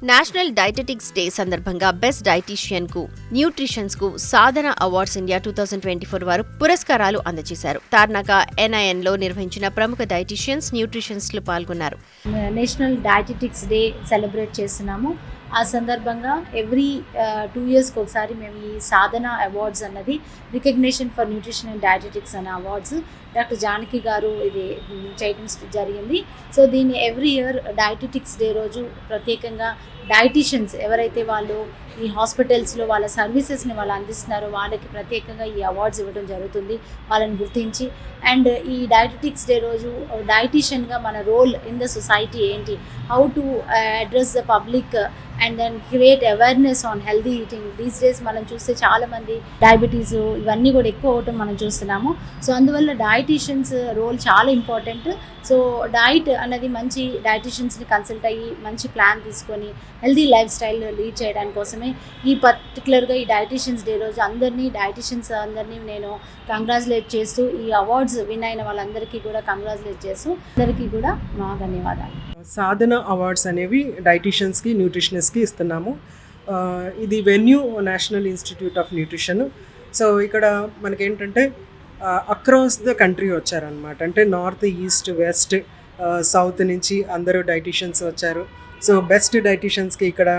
National dietetics day సందర్భంగా best dietitian కు nutritions కు సాధన అవార్డ్స్ ఇండియా 2024 వారు పురస్కారాలు అందజేశారు. తార్నాక NIN లో నిర్వహించిన ప్రముఖ డైటీషియన్స్, న్యూట్రిషన్స్ లు పాల్గొన్నారు. నేషనల్ డైటెటిక్స్ డే సెలబ్రేట్ చేస్తున్నాము. ఆ సందర్భంగా ఎవ్రీ 2 yearsకి ఒకసారి మేము ఈ సాధన అవార్డ్స్ అన్నది recognition for nutrition and dietetics అనే అవార్డ్స్ డాక్టర్ జానకి గారు ఇది చేయడం జరిగింది. సో దీన్ని ఎవ్రీ ఇయర్ డైటెటిక్స్ డే రోజు ప్రత్యేకంగా డైటీషియన్స్ ఎవరైతే వాళ్ళు ఈ హాస్పిటల్స్లో వాళ్ళ సర్వీసెస్ని వాళ్ళు అందిస్తున్నారో వాళ్ళకి ప్రత్యేకంగా ఈ అవార్డ్స్ ఇవ్వడం జరుగుతుంది, వాళ్ళని గుర్తించి. అండ్ ఈ డైటెటిక్స్ డే రోజు డైటీషియన్గా మన రోల్ ఇన్ ద సొసైటీ ఏంటి, how to address the public and then create awareness on healthy eating. These days మనం చూస్తే చాలామంది డయాబెటీస్ ఇవన్నీ కూడా ఎక్కువ అవటం మనం చూస్తున్నాము. సో అందువల్ల డైటీషియన్స్ రోల్ చాలా ఇంపార్టెంట్. సో డైట్ అనేది మంచి డైటీషియన్స్ని కన్సల్ట్ అయ్యి మంచి ప్లాన్ తీసుకొని హెల్దీ లైఫ్ స్టైల్ లీడ్ చేయడానికి కోసమే ఈ పర్టికులర్గా ఈ డైటీషియన్స్ డే రోజు డైటీషియన్స్ అందరినీ నేను కంగ్రాచులేట్ చేస్తూ, ఈ అవార్డ్స్ విన్ అయిన వాళ్ళందరికీ కూడా కంగ్రాచులేట్ చేస్తూ అందరికీ కూడా మా ధన్యవాదాలు. సాధన అవార్డ్స్ అనేవి డైటీషియన్స్కి, న్యూట్రిషనిస్ట్కి ఇస్తున్నాము. ఇది venue national institute of nutrition. So ఇక్కడ మనకేంటంటే అక్రాస్ ద కంట్రీ వచ్చారనమాట. అంటే నార్త్, ఈస్ట్, వెస్ట్, సౌత్ నుంచి అందరూ డైటీషియన్స్ వచ్చారు. సో బెస్ట్ డైటీషియన్స్కి ఇక్కడ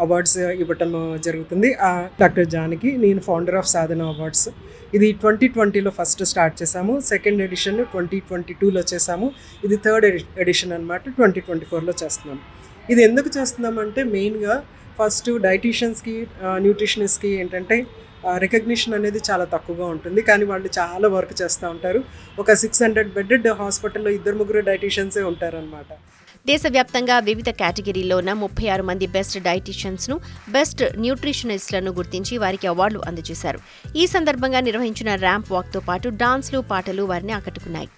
అవార్డ్స్ ఇవ్వటం జరుగుతుంది. డాక్టర్ జానకి, నేను ఫౌండర్ ఆఫ్ సాధన అవార్డ్స్. ఇది 2020లో ఫస్ట్ స్టార్ట్ చేసాము. సెకండ్ ఎడిషన్ 2022లో చేసాము. ఇది థర్డ్ ఎడిషన్ అనమాట. 2024లో చేస్తున్నాము. ఇది ఎందుకు చేస్తున్నామంటే మెయిన్గా ఫస్ట్ డైటీషియన్స్కి, న్యూట్రిషనిస్ట్కి ఏంటంటే రికగ్నిషన్ అనేది చాలా తక్కువగా ఉంటుంది, కానీ వాళ్ళు చాలా వర్క్ చేస్తూ ఉంటారు. ఒక 600 బెడెడ్ హాస్పిటల్లో 2-3 డైటీషియన్సే ఉంటారనమాట. దేశవ్యాప్తంగా వివిధ కేటగిరీలో ఉన్న 36 మంది బెస్ట్ డైటీషియన్స్ ను, బెస్ట్ న్యూట్రిషనిస్ట్లను గుర్తించి వారికి అవార్డులు అందజేశారు. ఈ సందర్భంగా నిర్వహించిన ర్యాంప్ వాక్ తో పాటు డాన్స్లు, పాటలు వారిని ఆకట్టుకున్నాయి.